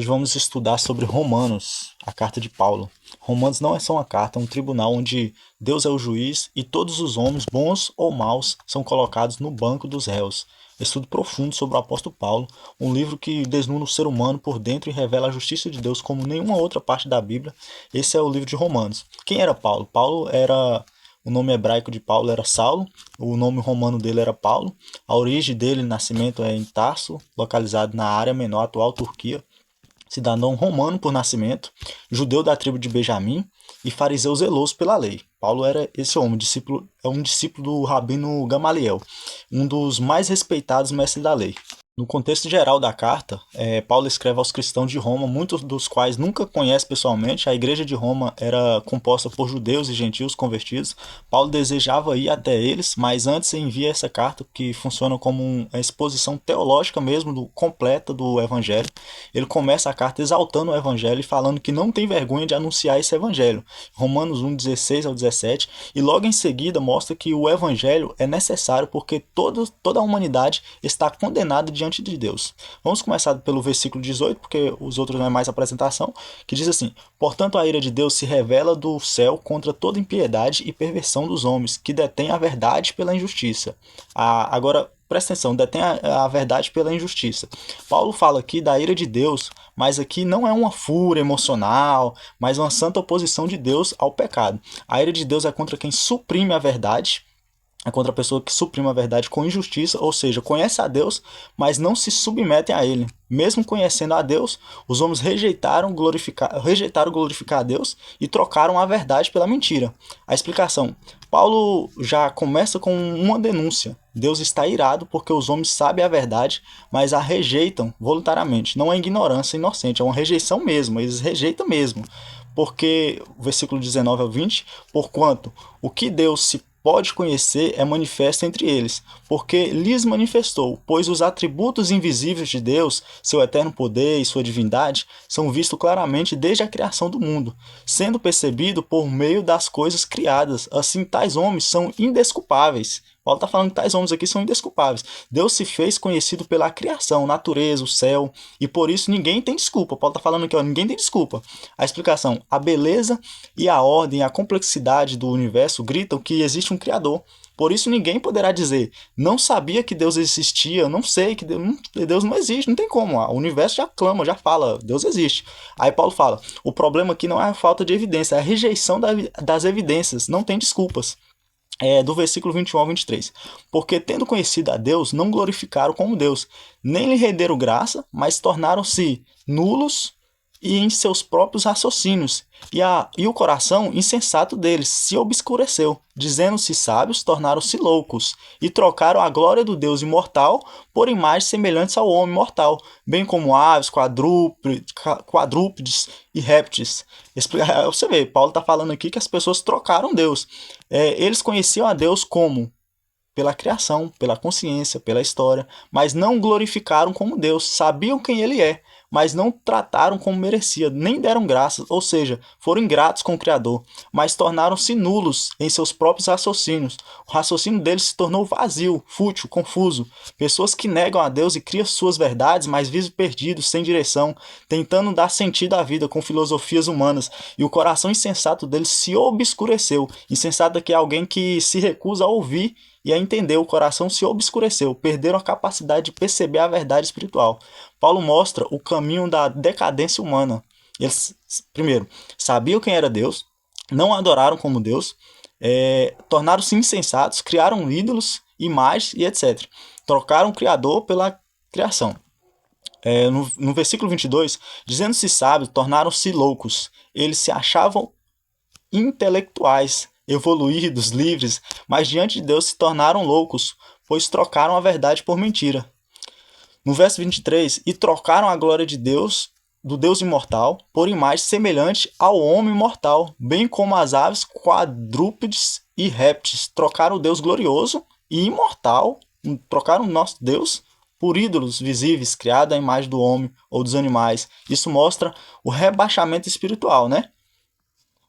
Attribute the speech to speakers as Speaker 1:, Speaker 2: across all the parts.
Speaker 1: Hoje vamos estudar sobre Romanos, a carta de Paulo. Romanos não é só uma carta, é um tribunal onde Deus é o juiz e todos os homens, bons ou maus, são colocados no banco dos réus. Estudo profundo sobre o apóstolo Paulo, um livro que desnuda o ser humano por dentro e revela a justiça de Deus como nenhuma outra parte da Bíblia. Esse é o livro de Romanos. Quem era Paulo? O nome hebraico de Paulo era Saulo, o nome romano dele era Paulo. A origem dele, nascimento, é em Tarso, localizado na Ásia Menor, atual Turquia. Cidadão romano por nascimento, judeu da tribo de Benjamim e fariseu zeloso pela lei. Paulo era esse homem, um discípulo do Rabino Gamaliel, um dos mais respeitados mestres da lei. No contexto geral da carta, Paulo escreve aos cristãos de Roma, muitos dos quais nunca conhece pessoalmente. A igreja de Roma era composta por judeus e gentios convertidos. Paulo desejava ir até eles, mas antes envia essa carta que funciona como uma exposição teológica mesmo, completa do evangelho. Ele começa a carta exaltando o evangelho e falando que não tem vergonha de anunciar esse evangelho. Romanos 1, 16 ao 17. E logo em seguida mostra que o evangelho é necessário porque toda a humanidade está condenada diante de Deus. Vamos começar pelo versículo 18, porque os outros não é mais apresentação, que diz assim: portanto a ira de Deus se revela do céu contra toda impiedade e perversão dos homens, que detêm a verdade pela injustiça. Agora, presta atenção, detém a verdade pela injustiça. Paulo fala aqui da ira de Deus, mas aqui não é uma fúria emocional, mas uma santa oposição de Deus ao pecado. A ira de Deus é contra quem suprime a verdade, é contra a pessoa que suprime a verdade com injustiça, ou seja, conhece a Deus, mas não se submetem a Ele. Mesmo conhecendo a Deus, os homens rejeitaram glorificar a Deus e trocaram a verdade pela mentira. A explicação: Paulo já começa com uma denúncia. Deus está irado porque os homens sabem a verdade, mas a rejeitam voluntariamente. Não é ignorância inocente, é uma rejeição mesmo, eles rejeitam mesmo. Porque, o versículo 19 ao 20, porquanto o que Deus se pode conhecer é manifesto entre eles, porque lhes manifestou, pois os atributos invisíveis de Deus, seu eterno poder e sua divindade, são vistos claramente desde a criação do mundo, sendo percebido por meio das coisas criadas. Assim, tais homens são indesculpáveis. Paulo está falando que tais homens aqui são indesculpáveis. Deus se fez conhecido pela criação, natureza, o céu, e por isso ninguém tem desculpa. Paulo está falando aqui, ninguém tem desculpa. A explicação: a beleza e a ordem, a complexidade do universo gritam que existe um Criador. Por isso ninguém poderá dizer: não sabia que Deus existia, não sei que Deus não existe, não tem como. O universo já clama, já fala, Deus existe. Aí Paulo fala: o problema aqui não é a falta de evidência, é a rejeição das evidências, não tem desculpas. Do versículo 21 ao 23. Porque tendo conhecido a Deus, não glorificaram como Deus, nem lhe renderam graça, mas tornaram-se nulos e em seus próprios raciocínios, e o coração insensato deles se obscureceu, dizendo-se sábios, tornaram-se loucos, e trocaram a glória do Deus imortal por imagens semelhantes ao homem mortal, bem como aves, quadrúpedes e répteis. Você vê, Paulo está falando aqui que as pessoas trocaram Deus. Eles conheciam a Deus como? Pela criação, pela consciência, pela história, mas não glorificaram como Deus, sabiam quem Ele é, mas não trataram como merecia, nem deram graças, ou seja, foram ingratos com o Criador, mas tornaram-se nulos em seus próprios raciocínios. O raciocínio deles se tornou vazio, fútil, confuso. Pessoas que negam a Deus e criam suas verdades, mas vivem perdidos, sem direção, tentando dar sentido à vida com filosofias humanas, e o coração insensato deles se obscureceu. Insensato aqui é alguém que se recusa a ouvir e a entender. O coração se obscureceu, perderam a capacidade de perceber a verdade espiritual. Paulo mostra o caminho da decadência humana. Eles, primeiro, sabiam quem era Deus, não adoraram como Deus, tornaram-se insensatos, criaram ídolos, imagens e etc. Trocaram o Criador pela criação. No versículo 22, dizendo-se sábios, tornaram-se loucos. Eles se achavam intelectuais, evoluídos, livres, mas diante de Deus se tornaram loucos, pois trocaram a verdade por mentira. No verso 23, e trocaram a glória de Deus, do Deus imortal, por imagem semelhante ao homem mortal, bem como as aves, quadrúpedes e répteis. Trocaram o Deus glorioso e imortal, trocaram o nosso Deus por ídolos visíveis, criados à imagem do homem ou dos animais. Isso mostra o rebaixamento espiritual, né?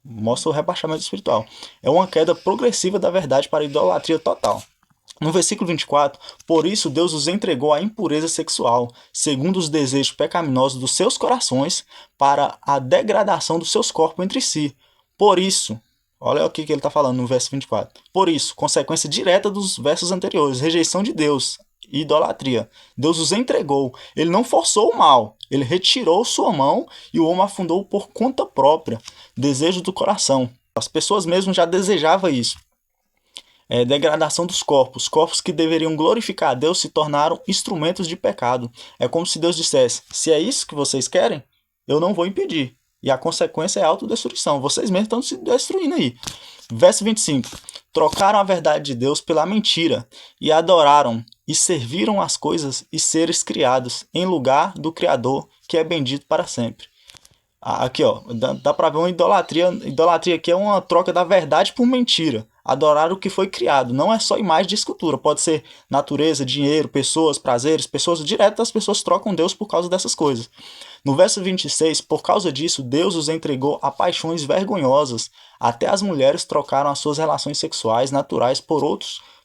Speaker 1: Mostra o rebaixamento espiritual. É uma queda progressiva da verdade para a idolatria total. No versículo 24, por isso Deus os entregou à impureza sexual, segundo os desejos pecaminosos dos seus corações, para a degradação dos seus corpos entre si. Por isso, olha o que ele está falando no verso 24. Por isso, consequência direta dos versos anteriores, rejeição de Deus, idolatria. Deus os entregou, ele não forçou o mal, ele retirou sua mão e o homem afundou por conta própria, desejo do coração. As pessoas mesmo já desejavam isso. Degradação dos corpos. Corpos que deveriam glorificar a Deus se tornaram instrumentos de pecado. É como se Deus dissesse: se é isso que vocês querem, eu não vou impedir. E a consequência é a autodestruição. Vocês mesmos estão se destruindo aí. Verso 25. Trocaram a verdade de Deus pela mentira e adoraram e serviram as coisas e seres criados em lugar do Criador, que é bendito para sempre. Aqui, ó, dá para ver uma idolatria. Idolatria aqui é uma troca da verdade por mentira. Adorar o que foi criado. Não é só imagem de escultura. Pode ser natureza, dinheiro, pessoas, prazeres. Pessoas direto, as pessoas trocam Deus por causa dessas coisas. No verso 26, por causa disso, Deus os entregou a paixões vergonhosas. Até as mulheres trocaram as suas relações sexuais naturais por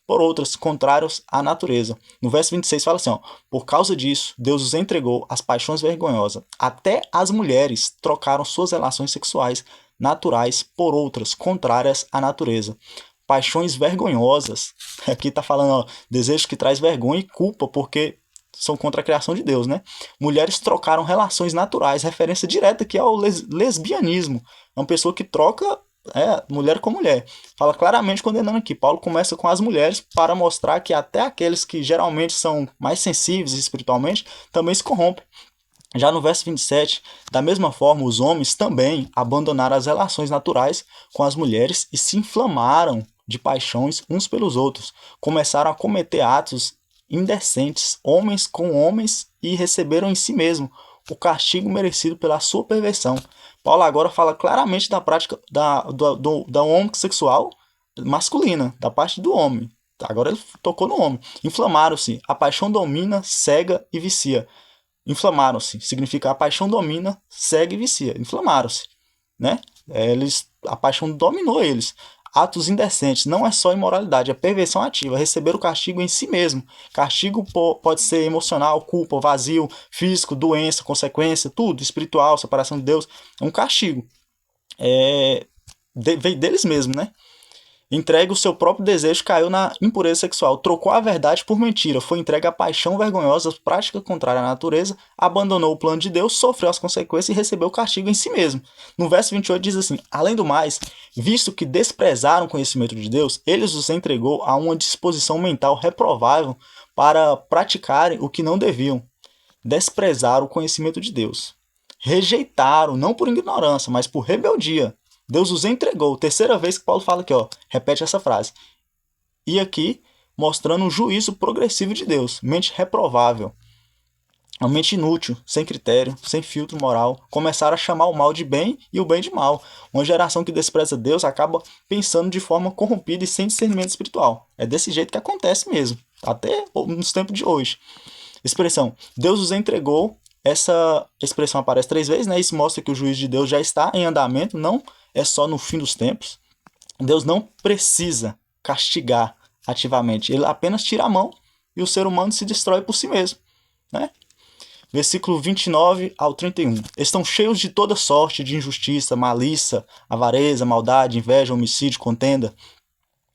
Speaker 1: outras contrárias à natureza. No verso 26 fala assim, ó, por causa disso, Deus os entregou às paixões vergonhosas. Até as mulheres trocaram suas relações sexuais naturais por outras contrárias à natureza. Paixões vergonhosas. Aqui está falando, ó, desejo que traz vergonha e culpa, porque são contra a criação de Deus, né? Mulheres trocaram relações naturais, referência direta aqui ao lesbianismo. É uma pessoa que troca mulher com mulher. Fala claramente condenando aqui. Paulo começa com as mulheres para mostrar que até aqueles que geralmente são mais sensíveis espiritualmente também se corrompem. Já no verso 27, da mesma forma, os homens também abandonaram as relações naturais com as mulheres e se inflamaram de paixões uns pelos outros. Começaram a cometer atos indecentes, homens com homens, e receberam em si mesmo o castigo merecido pela sua perversão. Paulo agora fala claramente da prática da homossexual masculina, da parte do homem. Agora ele tocou no homem. Inflamaram-se. A paixão domina, cega e vicia. Inflamaram-se. Significa a paixão domina, cega e vicia. Inflamaram-se. Né? A paixão dominou eles. Atos indecentes, não é só imoralidade, é perversão ativa, receber o castigo em si mesmo. Castigo pode ser emocional, culpa, vazio, físico, doença, consequência, tudo, espiritual, separação de Deus. É um castigo. Veio deles mesmos, né? Entregue o seu próprio desejo, caiu na impureza sexual, trocou a verdade por mentira, foi entregue à paixão vergonhosa, prática contrária à natureza, abandonou o plano de Deus, sofreu as consequências e recebeu o castigo em si mesmo. No verso 28 diz assim, além do mais, visto que desprezaram o conhecimento de Deus, ele os entregou a uma disposição mental reprovável para praticarem o que não deviam. Desprezaram o conhecimento de Deus. Rejeitaram, não por ignorância, mas por rebeldia. Deus os entregou. Terceira vez que Paulo fala aqui, ó, repete essa frase. E aqui, mostrando um juízo progressivo de Deus. Mente reprovável. Uma mente inútil, sem critério, sem filtro moral. Começaram a chamar o mal de bem e o bem de mal. Uma geração que despreza Deus acaba pensando de forma corrompida e sem discernimento espiritual. É desse jeito que acontece mesmo. Até nos tempos de hoje. Expressão. Deus os entregou. Essa expressão aparece 3 vezes, né? Isso mostra que o juízo de Deus já está em andamento, não é só no fim dos tempos. Deus não precisa castigar ativamente. Ele apenas tira a mão e o ser humano se destrói por si mesmo. Né? Versículo 29 ao 31. Estão cheios de toda sorte de injustiça, malícia, avareza, maldade, inveja, homicídio, contenda,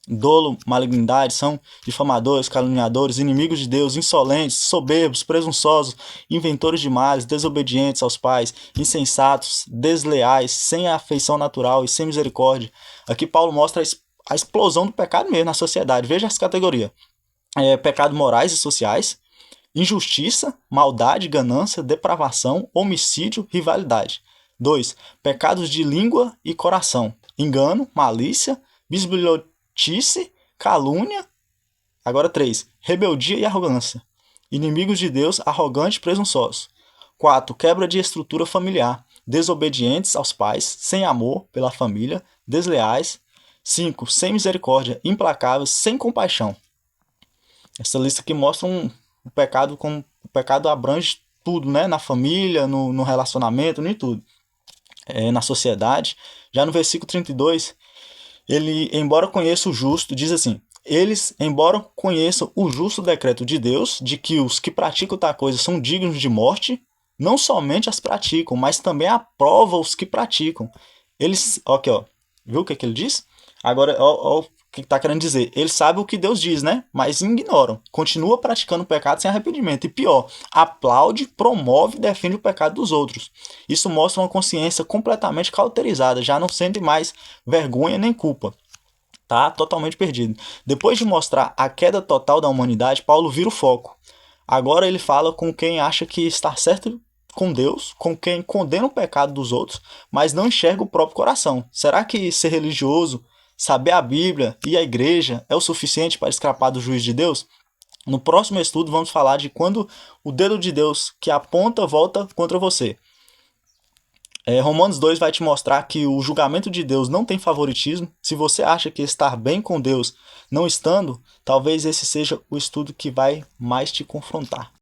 Speaker 1: dolo, malignidade, são difamadores, caluniadores, inimigos de Deus, insolentes, soberbos, presunçosos, inventores de males, desobedientes aos pais, insensatos, desleais, sem afeição natural e sem misericórdia. Aqui Paulo mostra a explosão do pecado mesmo na sociedade. Veja as categorias. Pecados morais e sociais, injustiça, maldade, ganância, depravação, homicídio, rivalidade. 2. Pecados de língua e coração, engano, malícia, bisbilhotice, calúnia. Agora 3. Rebeldia e arrogância. Inimigos de Deus, arrogantes e presunçosos. 4. Quebra de estrutura familiar. Desobedientes aos pais, sem amor pela família, desleais. 5. Sem misericórdia, implacáveis, sem compaixão. Essa lista aqui mostra o pecado como o pecado abrange tudo, né? Na família, no relacionamento, em tudo. Na sociedade. Já no versículo 32, ele, embora conheça o justo, diz assim, Eles, embora conheçam o justo decreto de Deus, de que os que praticam tal coisa são dignos de morte, não somente as praticam, mas também aprovam os que praticam. Eles, ok, ó, viu o que ele diz? Agora, ó, o que está querendo dizer? Eles sabem o que Deus diz, né? Mas ignoram. Continua praticando o pecado sem arrependimento. E pior, aplaude, promove e defende o pecado dos outros. Isso mostra uma consciência completamente cauterizada, já não sente mais vergonha nem culpa. Tá totalmente perdido. Depois de mostrar a queda total da humanidade, Paulo vira o foco. Agora ele fala com quem acha que está certo com Deus, com quem condena o pecado dos outros, mas não enxerga o próprio coração. Será que ser religioso, saber a Bíblia e a igreja é o suficiente para escapar do juízo de Deus? No próximo estudo vamos falar de quando o dedo de Deus que aponta volta contra você. Romanos 2 vai te mostrar que o julgamento de Deus não tem favoritismo. Se você acha que estar bem com Deus não estando, talvez esse seja o estudo que vai mais te confrontar.